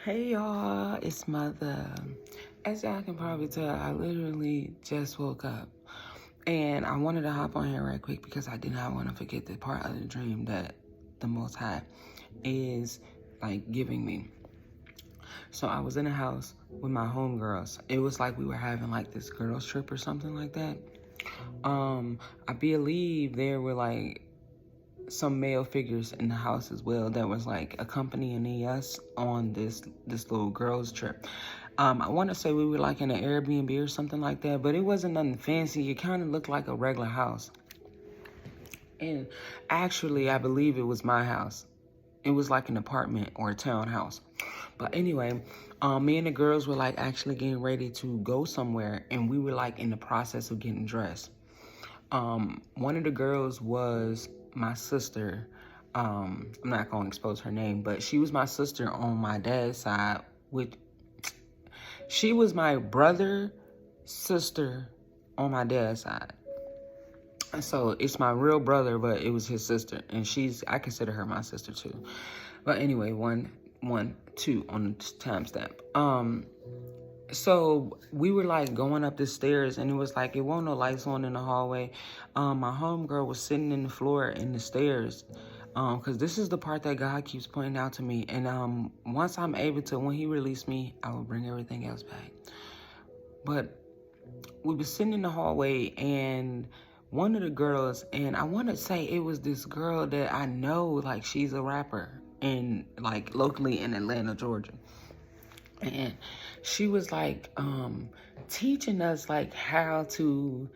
Hey y'all, it's Mother. As y'all can probably tell, I literally just woke up. And I wanted to hop on here right quick because I did not want to forget the part of the dream that the Most High is like giving me. So I was in a house with my homegirls. It was like we were having like this girls trip or something like that. I believe there were like some male figures in the house as well that was like accompanying us on this little girls trip. I want to say we were like in an Airbnb or something like that, but it wasn't nothing fancy. It kind of looked like a regular house. And actually, I believe it was my house. It was like an apartment or a townhouse. But anyway, me and the girls were like actually getting ready to go somewhere, and we were like in the process of getting dressed. One of the girls was my sister. I'm not going to expose her name, but she was my sister on my dad's side. She was my brother, sister on my dad's side. So it's my real brother, but it was his sister, and I consider her my sister too. But anyway, two on the timestamp. So we were like going up the stairs, and it was like it wasn't no lights on in the hallway. My homegirl was sitting in the floor in the stairs. Because this is the part that God keeps pointing out to me. And once I'm able to, when he released me, I will bring everything else back. But we were sitting in the hallway, and one of the girls, and I want to say it was this girl that I know, like she's a rapper in like locally in Atlanta, Georgia. And she was like teaching us like how to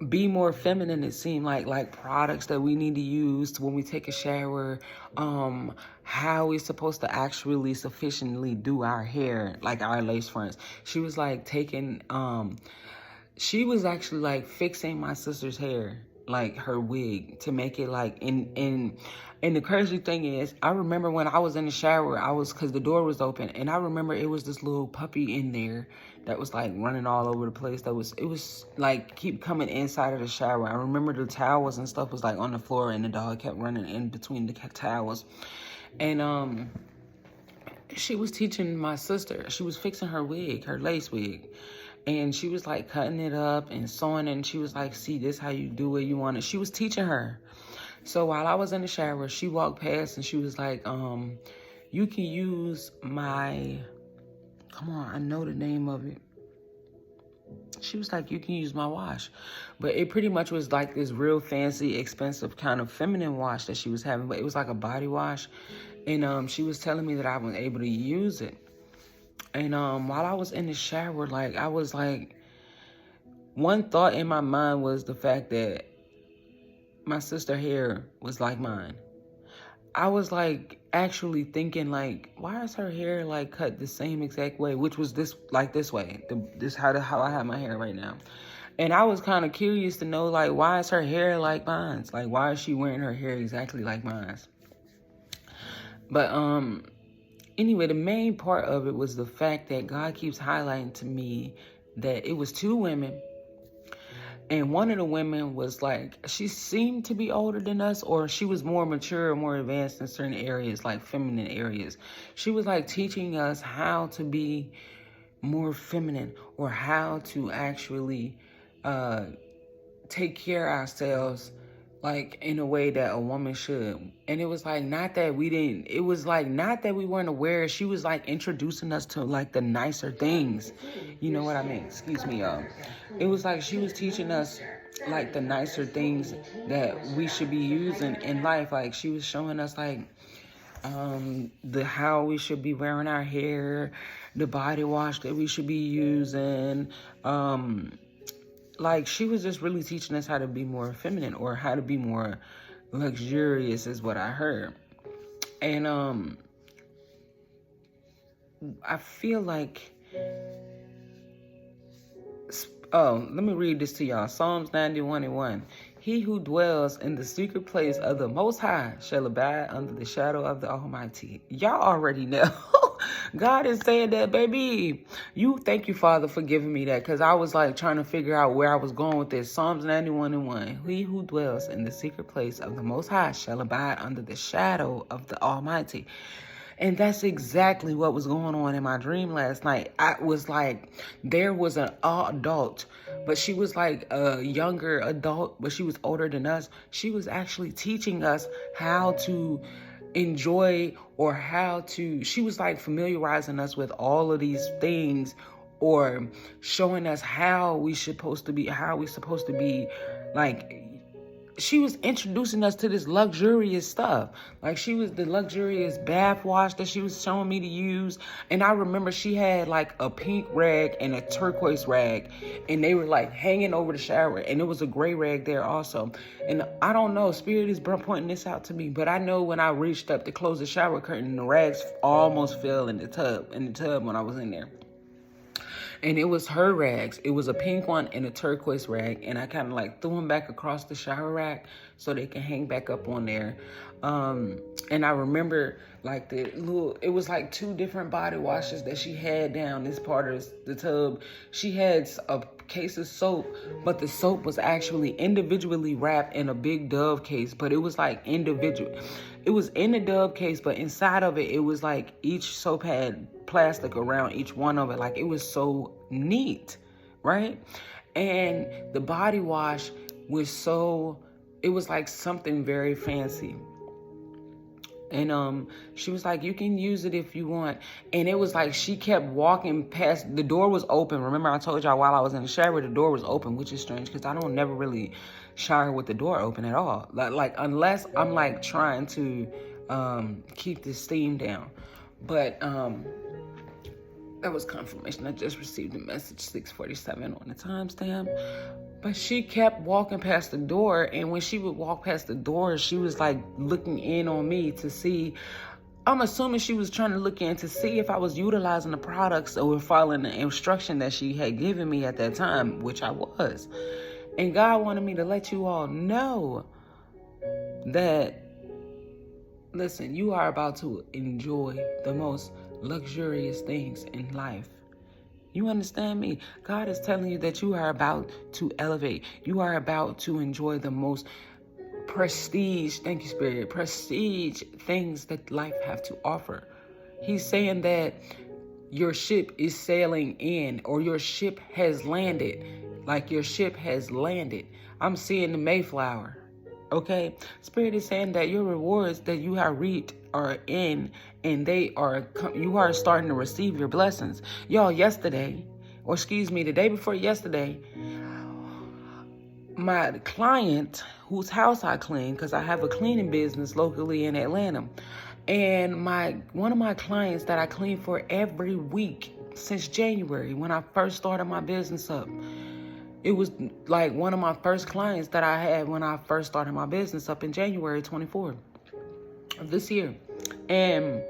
be more feminine. It seemed like products that we need to use when we take a shower, how we're supposed to actually sufficiently do our hair, like our lace fronts. She was like she was actually like fixing my sister's hair, like her wig, to make it like and the crazy thing is, I remember when I was in the shower, cause the door was open, and I remember it was this little puppy in there that was like running all over the place. It was like keep coming inside of the shower. I remember the towels and stuff was like on the floor, and the dog kept running in between the towels. And she was teaching my sister. She was fixing her wig, her lace wig. And she was like cutting it up and sewing it. And she was like, see, this how you do it. You want it. She was teaching her. So while I was in the shower, she walked past and she was like, you can use my, come on, I know the name of it. She was like, you can use my wash. But it pretty much was like this real fancy, expensive kind of feminine wash that she was having. But it was like a body wash. And she was telling me that I was able to use it. And while I was in the shower, like I was like, one thought in my mind was the fact that my sister's hair was like mine. I was like actually thinking like, why is her hair like cut the same exact way? Which was this way. This how I have my hair right now. And I was kind of curious to know like, why is her hair like mine? Like, why is she wearing her hair exactly like mine? But anyway, the main part of it was the fact that God keeps highlighting to me that it was two women. And one of the women was like, she seemed to be older than us, or she was more mature, more advanced in certain areas, like feminine areas. She was like teaching us how to be more feminine, or how to actually take care of ourselves like in a way that a woman should. And it was like not that we weren't aware. She was like introducing us to like the nicer things. You know what I mean? Excuse me, y'all. It was like she was teaching us like the nicer things that we should be using in life. Like she was showing us like how we should be wearing our hair, the body wash that we should be using, like she was just really teaching us how to be more feminine, or how to be more luxurious is what I heard. And I feel like, let me read this to y'all. Psalms 91:1. He who dwells in the secret place of the Most High shall abide under the shadow of the Almighty. Y'all already know. God is saying that, baby. Thank you, Father, for giving me that, because I was like trying to figure out where I was going with this. Psalms 91:1. He who dwells in the secret place of the Most High shall abide under the shadow of the Almighty. And that's exactly what was going on in my dream last night. I was like, there was an adult, but she was like a younger adult, but she was older than us. She was actually teaching us how to enjoy, or she was like familiarizing us with all of these things, or showing us how we supposed to be, like, she was introducing us to this luxurious stuff. Like, she was the luxurious bath wash that she was showing me to use. And I remember she had like a pink rag and a turquoise rag, and they were like hanging over the shower, and there was a gray rag there also. And I don't know, Spirit is pointing this out to me, but I know when I reached up to close the shower curtain, the rags almost fell in the tub when I was in there. And it was her rags. It was a pink one and a turquoise rag. And I kind of like threw them back across the shower rack so they can hang back up on there. And I remember like it was like 2 different body washes that she had down this part of the tub. She had a case of soap, but the soap was actually individually wrapped in a big Dove case, but it was like individual. It was in the Dove case, but inside of it, it was like each soap had plastic around each one of it. Like, it was so neat, right? And the body wash was it was like something very fancy. And she was like, you can use it if you want. And it was like she kept walking past. The door was open. Remember, I told y'all while I was in the shower, the door was open, which is strange because I don't never really shower with the door open at all. Like unless I'm like trying to keep the steam down. But that was confirmation. I just received a message, 6:47 on the timestamp. But she kept walking past the door, and when she would walk past the door, she was like looking in on me to see. I'm assuming she was trying to look in to see if I was utilizing the products or following the instruction that she had given me at that time, which I was. And God wanted me to let you all know that, listen, you are about to enjoy the most luxurious things in life. You understand me? God is telling you that you are about to elevate. You are about to enjoy the most prestige, thank you, Spirit, prestige things that life have to offer. He's saying that your ship is sailing in, or your ship has landed. Like, your ship has landed. I'm seeing the Mayflower. Okay? Spirit is saying that your rewards that you have reaped are in, and you are starting to receive your blessings. Y'all, the day before yesterday, my client, whose house I clean, because I have a cleaning business locally in Atlanta, and one of my clients that I clean for every week since January, when I first started my business up. It was like one of my first clients that I had when I first started my business up in January 24th of this year. And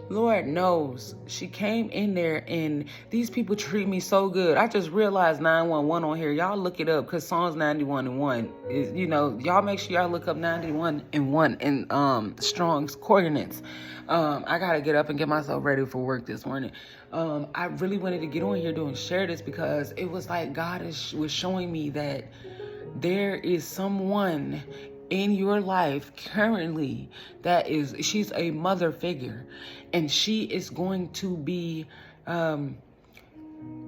Lord knows, she came in there, and these people treat me so good. I just realized 911 on here. Y'all look it up, because Psalms 91:1 is, y'all make sure y'all look up 91:1 in Strong's Concordance. I gotta get up and get myself ready for work this morning. I really wanted to get on here and share this, because it was like God was showing me that there is someone in your life currently she's a mother figure, and she is going to be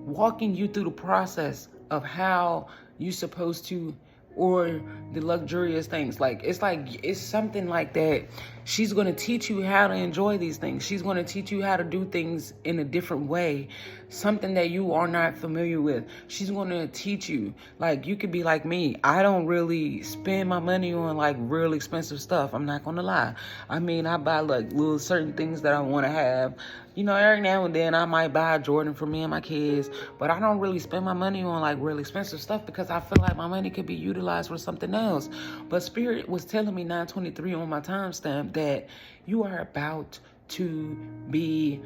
walking you through the process of how you're supposed to, or the luxurious things. It's something like that. She's going to teach you how to enjoy these things. She's going to teach you how to do things in a different way, something that you are not familiar with. She's going to teach you. Like, you could be like me. I don't really spend my money on like real expensive stuff. I'm not going to lie. I mean, I buy like little certain things that I want to have. Every now and then I might buy a Jordan for me and my kids, but I don't really spend my money on like really expensive stuff, because I feel like my money could be utilized for something else. But Spirit was telling me 9:23 on my timestamp that you are about to be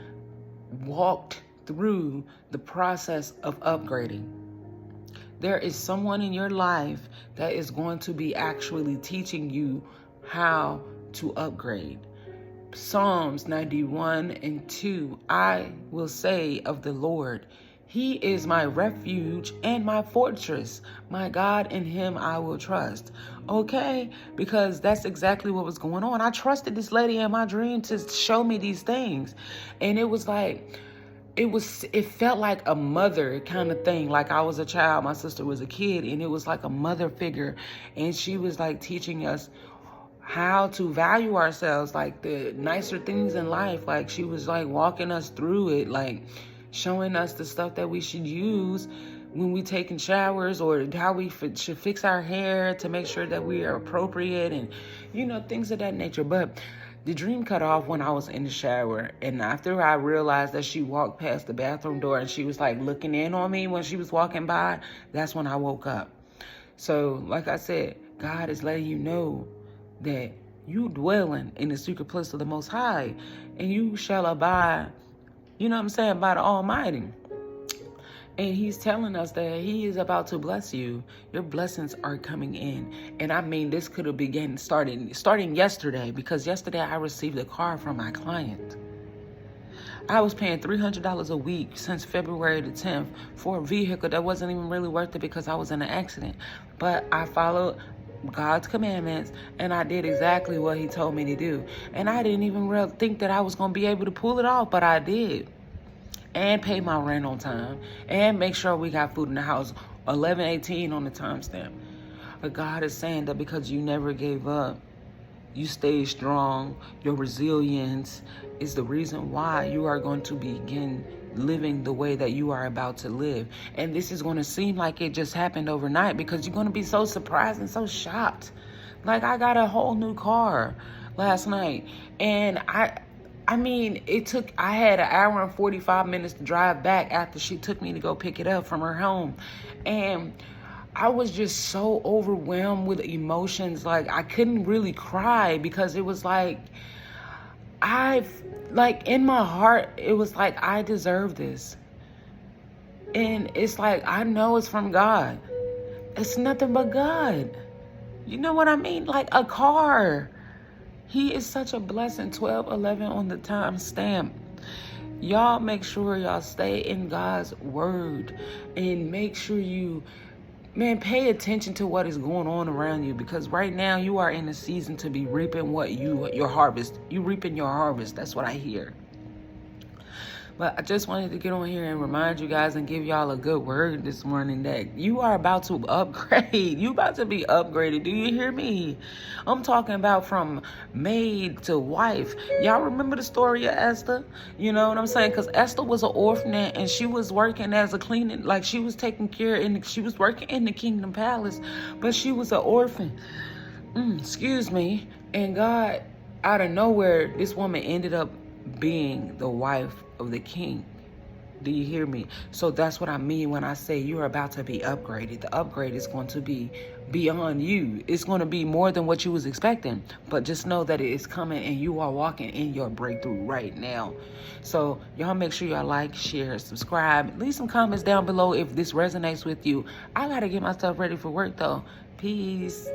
walked through the process of upgrading. There is someone in your life that is going to be actually teaching you how to upgrade. Psalms 91:2, I will say of the Lord, He is my refuge and my fortress. My God, in him I will trust. Okay? Because that's exactly what was going on. I trusted this lady in my dream to show me these things. And it was like, it felt like a mother kind of thing. Like I was a child, my sister was a kid, and it was like a mother figure. And she was like teaching us how to value ourselves, like the nicer things in life. Like she was like walking us through it, like showing us the stuff that we should use when we taking showers, or how we should fix our hair to make sure that we are appropriate, and things of that nature. But the dream cut off when I was in the shower, and after I realized that she walked past the bathroom door and she was like looking in on me when she was walking by, that's when I woke up. So like I said, God is letting you know that you dwelling in the secret place of the Most High, and you shall abide, by the Almighty. And he's telling us that he is about to bless you. Your blessings are coming in. And I mean, this could have begun starting yesterday, because yesterday I received a car from my client. I was paying $300 a week since February the 10th for a vehicle that wasn't even really worth it because I was in an accident. But I followed God's commandments, and I did exactly what he told me to do. And I didn't even really think that I was going to be able to pull it off, but I did. And pay my rent on time, and make sure we got food in the house, 11:18 on the timestamp. But God is saying that because you never gave up, you stayed strong, your resilience is the reason why you are going to begin living the way that you are about to live. And this is going to seem like it just happened overnight, because you're going to be so surprised and so shocked. Like, I got a whole new car last night, and I mean, I had an hour and 45 minutes to drive back after she took me to go pick it up from her home. And I was just so overwhelmed with emotions. Like, I couldn't really cry, because it was like, in my heart, it was like, I deserve this. And it's like, I know it's from God. It's nothing but God. You know what I mean? Like a car. He is such a blessing. 12:11 on the time stamp. Y'all make sure y'all stay in God's word, and make sure you, pay attention to what is going on around you, because right now you are in a season to be reaping your harvest. You reaping your harvest. That's what I hear. But I just wanted to get on here and remind you guys and give y'all a good word this morning that you are about to upgrade. You about to be upgraded. Do you hear me? I'm talking about from maid to wife. Y'all remember the story of Esther? You know what I'm saying? Because Esther was an orphan, and she was working as a cleaning, like she was taking care, and she was working in the kingdom palace, but she was an orphan. Excuse me. And God, out of nowhere, this woman ended up being the wife of the king. Do you hear me? So that's what I mean when I say you're about to be upgraded. The upgrade is going to be beyond you. It's going to be more than what you was expecting. But just know that it is coming, and you are walking in your breakthrough right now. So y'all make sure y'all like, share, subscribe. Leave some comments down below if this resonates with you. I got to get myself ready for work though. Peace.